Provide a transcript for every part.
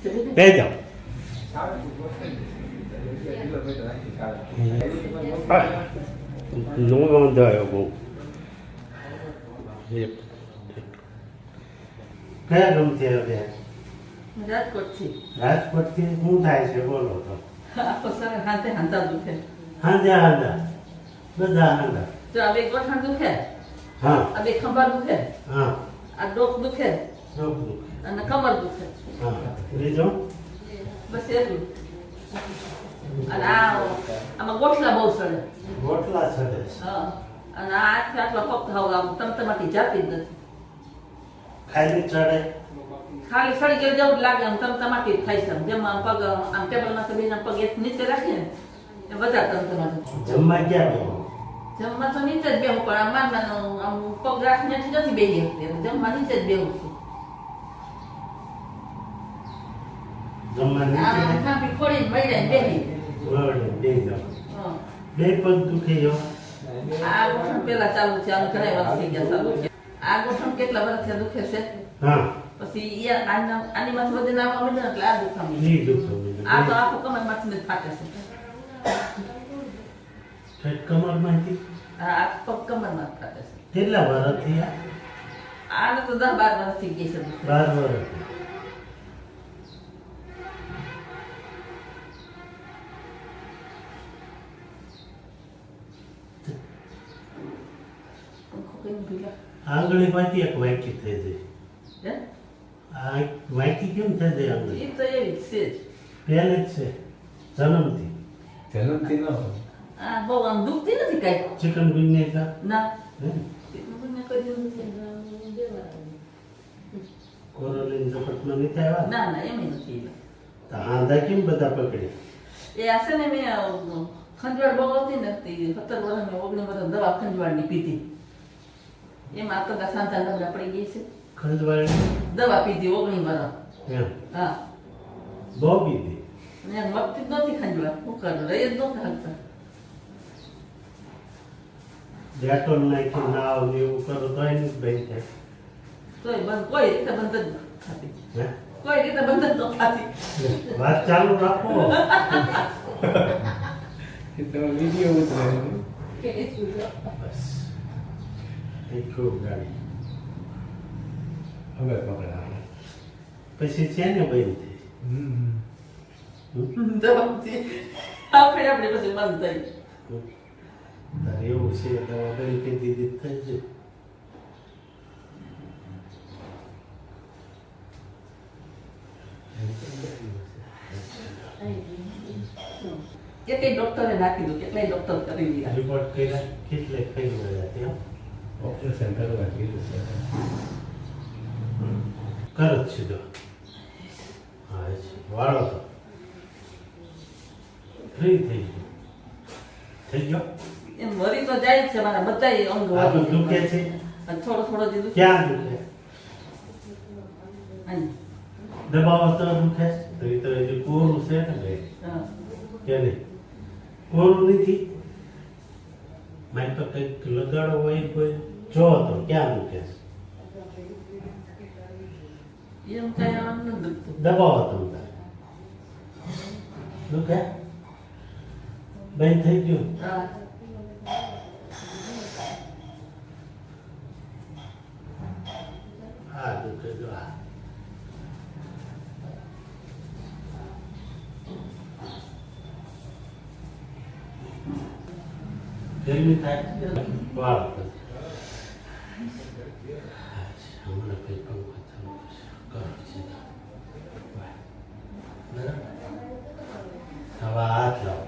કહી દો નો વાંધો આવ્યો બહુ કયા ગમતી હવે રાજકોટથી શું થાય છે બોલો તો આખો સર હાથે હાંધા દુખે હાંજા બધા હાંજા તો આ બે ગોઠણ દુખે હા આ બે ખંભા દુખે હા આ ડોક દુખે સૌ દુઃખ અને કમર દુખે હા બીજો બસ એટલું અને આમાં ગોઠલા બહુ સડે ગોટલા ચડે છે હા અને આ આખે આટલો ફક્ત હવે આમ તમતમાટી જાતી જ નથી ખાલી ચડે ખાલી સડી ગયેલું જેવું જ લાગે આમ તમતમાટી જ થાય છે જેમ આમ પગ આમ ટેબલમાં તો બેન પગ એક નીચે રાખીએ ને એ વધારે તમતમાટી જમવા ક્યાં બેહો જમવા તો નીચે જ બેહું પણ આમ માનવાનું આમ પગ રાખીને નથી બેસી શકતી જમવા નીચે જ બેહું છું જમવા નીચે આમ ખાંભી ખોડીને મળીને બેસી વળે બે જાવ હા બે પગ દુખે જો આ ગોઠણ પેલા ચાલુ છે આમ ઘણા વર્ષ થઈ ગયા ચાલુ છે આ ગોઠણ કેટલા વર્ષથી દુખે છે હા પછી આની માં વધે નામ આવે ને એટલે આ દુખામ નહીં દુખે આ તો આખો કમર માંથી જ ફાટે છે કમર માંથી આ પગ કમર માં ફાટે છે કેટલા વર્ષ થયા આને તો 10-12 વર્ષ થઈ ગઈ છે 12 વર્ષ આંગળી માંથી એક વાંકી થઈ જાય આ વાંકી કેમ થઈ જાય આંગળી એ તો એવી જ છે પહેલે જ છે જન્મથી જન્મથી ન હોય આ બહુ આમ દુખતી નથી કઈ ચિકન ગુનિયા ના હે મને કોઈ દિવસ નથી. કોરોલીન ઝપટમાં નથી આવ્યા ના ના એમ નથી તો આંધા કેમ બધા પકડે એ આ છે ને મેં ખંજવાળ બહુ આવતી નથી 17 વર્ષની 19 વર્ષ દવા ખંજવાળની પીધી એમાં તો સાંધા નબળા પડી ગઈ છે ખંજવાળી દવા પીધી 19 વર્ષ એમ હા બહુ પીધી ને મગતી જ નહોતી ખંજવાળ શું કરું રહી જ નહોતા હાલતા ડેટોલ નાખી નાવ ને એવું કરો તો એની જ બંધ થાય તોય બંધ કોઈ રીતે બંધ જ ન થતી હે કોઈ રીતે બંધ જ ન થતી વાત ચાલુ રાખો એ તો વિડીયો ઉતરે બસ એ ખૂબ ગાડી હવે પકડા પછી છે ને બંધ થઈ દવાથી આપણે પછી બંધ થઈ તારે એવું છે દવા બંધ કરી દીધી થઈ જાય કેટલી ડોક્ટરે નાખી દઉં કેટલાય ડોક્ટર કરી દીધા રિપોર્ટ કર્યા કેટલે થઈ ગયા ત્યાં ઓપરેશન કરવા કીધું છે કર જ સીધો હા એ છે વાળો તો ફ્રી થઈ ગયો થઈ ગયો એમ મરી તો જાય જ છે મારા બધા અંગ આ તો દુખે છે થોડો થોડો જે દુખે ક્યાં દુખે અહીં. દબાવો તો દુખે તો એ તો હજી કોરું છે ને ભાઈ હા. કે નહીં કોરું નથી મારી તો કંઈક લગાડો હોય કોઈ જો તો ક્યાં દુખે એમ કઈ આમ ન દુખતું દબાવો તમે દુખે બંધ થઈ ગયું હા હા દુખે જો હા ગરમી થાય વાળ હમણાં કઈ પંખો ચાલુ કરો સીધા બરાબર હવે હાથ લાવો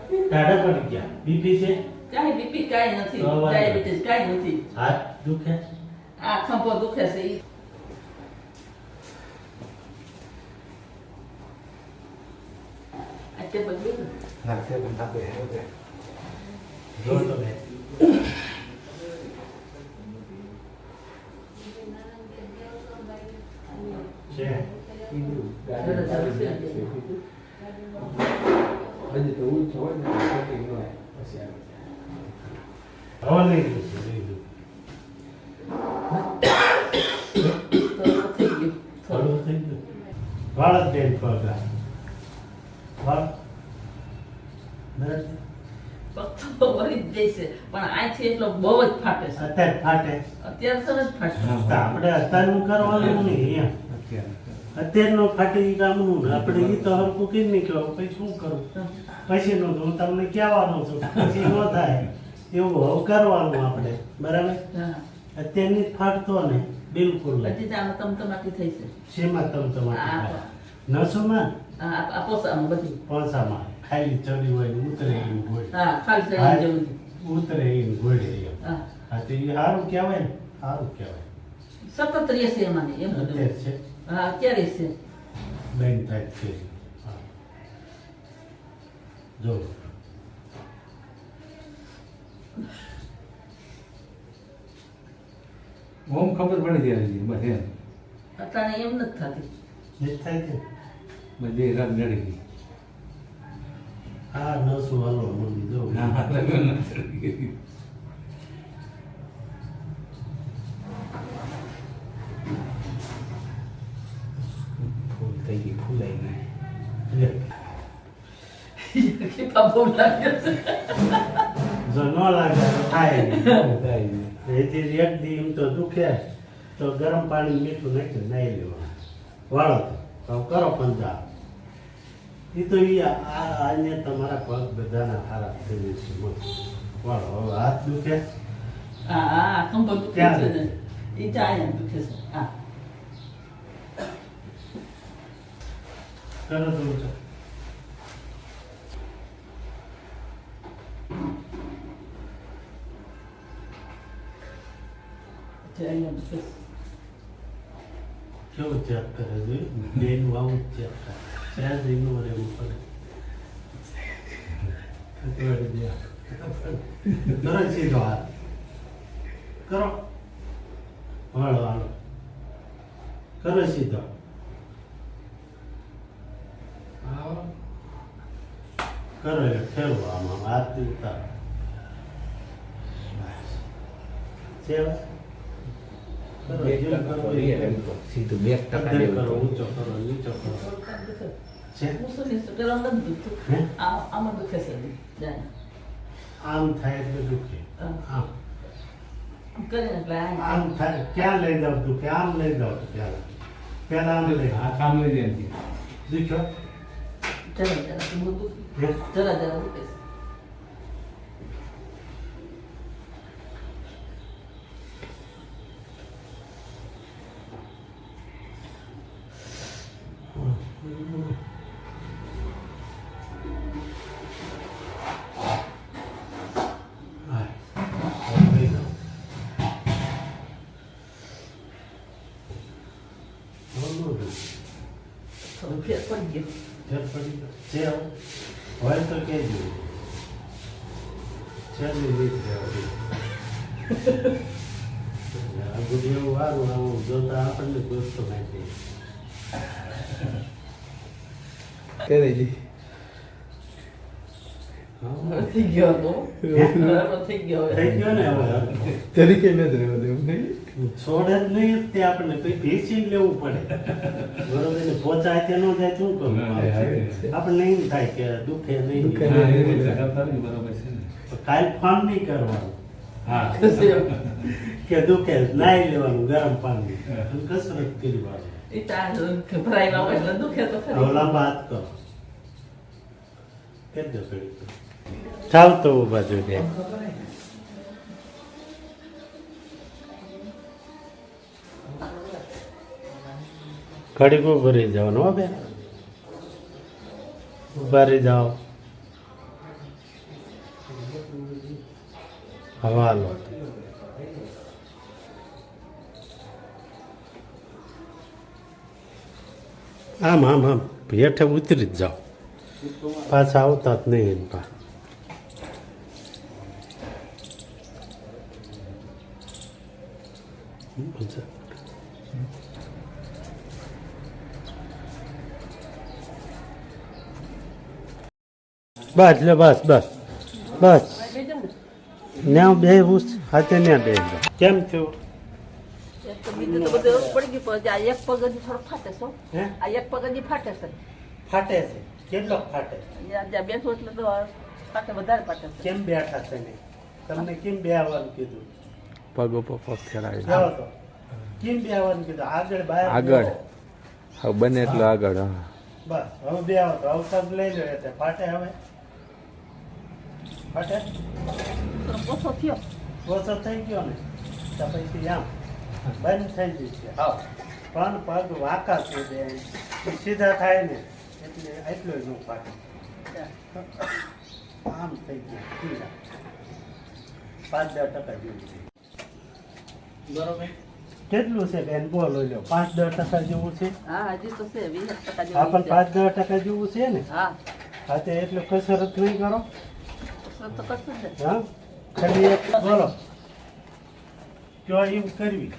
ટાઢા પડી ગયા બીપી છે કાંઈ બીપી કાંઈ નથી તો વાંધો. ડાયાબિટીસ કાંઈ નથી હાથ દુખે આ ખંભો દુખે છે ઈ. આ ટેબલ બેઠું. ના તે પણ આપે હવે જો તો બે છે કીધું ચાલો, ચાલો, ગાડી હજી તો ઊંચો હોય ને તો શોટિંગ ન હોય પછી આવે હવે નહીં દુખે નહીં દુખે તો થઈ ગયું થોડું થઈ ગયું વાળ જ બેન પગા વાળ બરાબર પગ તો વળી જ જાય છે પણ આથી એટલો બહુ જ ફાટે છે અત્યારે ફાટે અત્યારે સરસ ફાટે તો આપણે અત્યારનું કરવાનું નહીં એમ અત્યારનું ફાટે એ કામનું ને આપણે એ તો હરકું કઈ નહીં કહેવાય પછી શું કરું પછીનું તો હું તમને કહેવાનું છું પછી ન થાય એવું હવે કરવાનું આપણે બરાબર હા અત્યારની જ ફાટતો ને બિલકુલ નહીં. હજી તો આમાં તમતમાટી થઈ છે શેમાં આ તમારે નસોમાં આ પોસામાં બધી પોસામાં ખાલી ચડી હોય ને ઉતરે એમ ગોળે હા ખાલી શરીર જેવું છે. ઉતરે એમ ગોળે એમ હા હા તો એ સારું કહેવાય ને સારું કહેવાય સતત રહેશે એમાં એમ બધું અત્યારે છે હા અત્યારે છે બેન થાય છે હા જો ઓમ ખબર પડી જાય છે બસ એમ અત્યારે એમ નથી થતી એ થાય છે બધી રગ જડી ગઈ હા નસો હાલો મમ્મી જો હા રગ જડી ગઈ ફૂલ થઈ ગઈ ફૂલાઈ નહીં કે બાબુ લાગે છે જો ન લાગે તો થાય નહીં. થાય નહીં એથી એક દી એમ તો દુખે તો ગરમ પાણી મીઠું નાખી નાહી લેવાનું વાળો તો હવે કરો પંજા એ તો આને તમારા પગ બધાના સારા થઈ જશે મસ્ત. વાળો હવે હાથ દુખે હા હા કંબલ દુખે ક્યાં છે ને એ જાય દુખે છે હા કરો તો ઊંચો. અહીંયા દુખે છે. કેવું ચેક કરે છે બેનું આવું જ ચેક કરે ત્યાં જઈને રહેવું પડે ખતવાડી દે. કરો સીધો હાથ કરો હાલો હાલો કરો સીધો આવો. કરો એટલે ફેરવો આમાં હાથ ઉતારો સેવા કરો જેમ કરો એમ કરો. સીધું 2% કદર કરો જેવું ઊંચો કરો નીચો કરો થોડુંક દુખે છે હું શું નહીં પેલા નથી દુખતું હે? આમાં દુખે છે જાય આમ થાય એટલે દુખે હા. આમ આમ કરીને એટલે આ આમ થાય ક્યાં લઈ જાવ દુખે આમ લઈ જાવ પેલા પેલા આમ લઈ આ કામ લઈ જાય છે દુખ્યો જરા જરા બહુ દુખે હે? જરા જરા દુખે છે હા. હવે લઈ જાઓ. હવે ન દુખે. થોડું ફેર પડી ગયો ફેર પડી ગયો. છે હવે? હોય તો કહેજો. છે જ નહીં રીત રહેવાની. આ બધું એવું સારું આવું જોતા આપણને દોસ્તો નાખી કરે છે હા. થઈ ગયો હતો બરાબર થઈ ગયો હવે. થઈ ગયો ને હવે તરીકે નથી રહેવા દેવું નહીં છોડે જ નહીં તે આપણને કઈ ભેસી લેવું પડે બરોબર ને પોચા કે ન જાય શું કરવું આપણને એમ થાય કે દુખે નહીં દુખે હા, નહીં. બરોબર છે ને. તો કાલ ફોન નહીં કરવાનું હા કે દુખે નાઈ લેવાનું ગરમ પાણી અને કસરત કરવાની એ તાર ભરાયેલા હોય એટલે દુખે તો હવે ખરી લાંબા હાથ કરો કરજો ઘડી ચાલતો ઊભા જોઈએ ઘડીક ઉભા રહી જવાનું હો બેન ઉભા રહી જાઓ હવા લો આમ આમ આમ હેઠે ઉતરી જ જાઓ પાછા આવતા જ નહીં એમ પા બસ લે બસ બસ બસ ન્યા બે હું હાથે ન્યા બે કેમ થયું તો બીજું તો બધું એવું પડી ગયું પણ આ એક પગ હજી થોડો ફાટે છો હે આ એક પગ હજી ફાટે છે ફાટે છે કેટલો ફાટે જ્યાં બેઠું એટલે તો ફાટે વધારે ફાટે છે કેમ બેઠા છે ને તમને કેમ બેહવાનું કીધું પગ ઉપર પગ ફેરાવી જાઓ તો કેમ બેહવાનું કીધું આગળ બહાર આગળ. બેહો. હવે બને એટલું આગળ હા બસ હવે બે આવો તો અવસર લઈ લો એટલે ફાટે હવે ફાટે થોડો ઓછો થયો ઓછો થઈ ગયો ને તો પછી આમ બંધ થઈ જશે હાવ પણ પગ વાંકા છે બે એ સીધા થાય ને એટલે એટલો જ ન ફાટે આમ થઈ ગયું સીધા 5-10% જેવું છે બરોબર કેટલું છે બેન બોલો લ્યો 5-10% જેવું છે હા હજી તો છે 20% હા જેવું પણ 5-10% જેવું છે ને હા હા તો એટલે કસરત નહીં કરો કસરત તો કરશું જ ને. હા ખાલી એક બોલો કયો એમ કરવી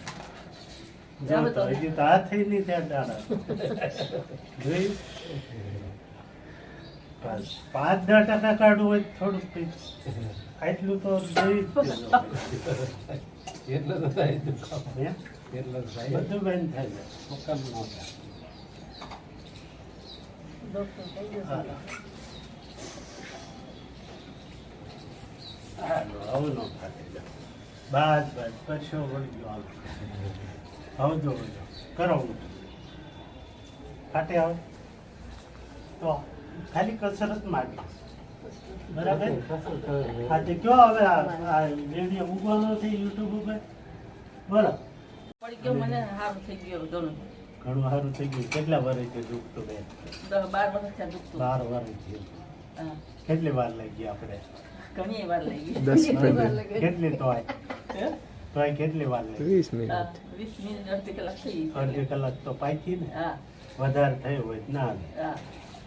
જો તો હજી તો હાથ થઈ નહીં ત્યાં દાડા જોયું 5-10% કાઢવું હોય તો થોડુંક કંઈક આટલું તો જોઈ જ દેજો. એટલો તો થાય હે? એટલો તો બધું બંધ થઈ જાય હુકમ ન થાય ડૉક્ટર કહી દેશે. હાલો. હાલો, આવું ન ફાટે જાઓ. બસ બસ પરસો વળી ગયો હાલો. આવજો આવજો. કરો ફાટે આવે તો ખાલી કસરત માગે બરાબર હા તે કયો હવે આ વિડીયો મૂકવાનો છે યુટ્યુબ ઉપર બોલો પડી ગયો મને સારું થઈ ગયું ઘણું ઘણું સારું થઈ ગયું કેટલા વર્ષથી દુખતું બેન 10-12 વર્ષ થયા દુખતું 12 વર્ષ થયું હા કેટલી વાર લાગી આપણે ઘણી વાર લઈ ગઈ 10 મિનિટ કેટલી તોય હે? તોય કેટલી વાર લાગી 20 હા, મિનિટ 20 મિનિટ અડધી કલાક થઈ ગઈ. અડધી કલાક તો પાકી ને હા વધારે થયું હોય તો ના આવે. હા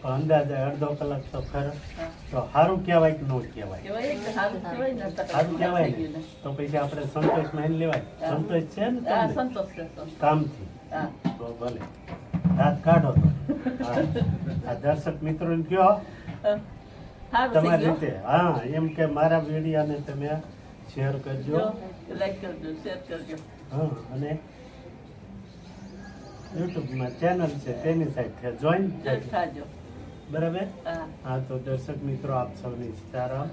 પણ અંદાજે અડધો કલાક તો ખરો હા તો સારું કહેવાય કે ન કહેવાય કહેવાય કે સારું કહેવાય ને તો સારું કહેવાય થઈ ગયું ને ને. તો પછી આપણે સંતોષ માની લેવાય હા. સંતોષ છે ને હા તમને? સંતોષ છે સંતોષ. કામથી હા તો ભલે દાંત કાઢો તો હા. આ દર્શક મિત્રોને કહો હા. સારું થઈ તમારી ગયું. રીતે હા એમ કે મારા વિડીયાને તમે શેર કરજો જો, લાઈક કરજો શેર કરજો હા અને યુટ્યુબમાં ચેનલ છે તેની સાથે જોઈન જોઈન થાજો બરાબર હા હા તો દર્શક મિત્રો આપ સૌને સીતારામ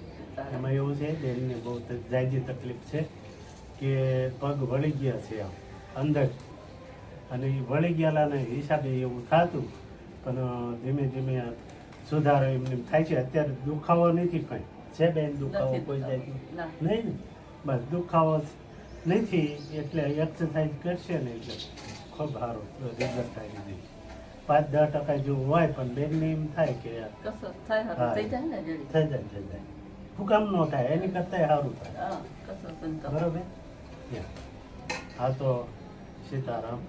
એમાં એવું છે બેનને બહુ જાજી તકલીફ છે કે પગ વળી ગયા છે આમ અંદર અને એ વળી ગયેલાને હિસાબે એવું થતું પણ ધીમે ધીમે સુધારો એમને થાય છે અત્યારે દુખાવો નથી કંઈ છે બેન દુખાવો નથી કોઈ જાય ના. નહીં ને બસ દુખાવો નથી એટલે એક્સરસાઇઝ કરશે ને એટલે ખૂબ સારું રિઝલ્ટ આવી જાય 5-10% જેવું હોય પણ બેનને એમ થાય કે કસરત થાય સારું હા. થઈ જાય ને જલ્દી. થઈ જાય શું કામ ન થાય એની કરતાં સારું થાય હા કસરત પણ કરો. બરોબર હા તો સીતારામ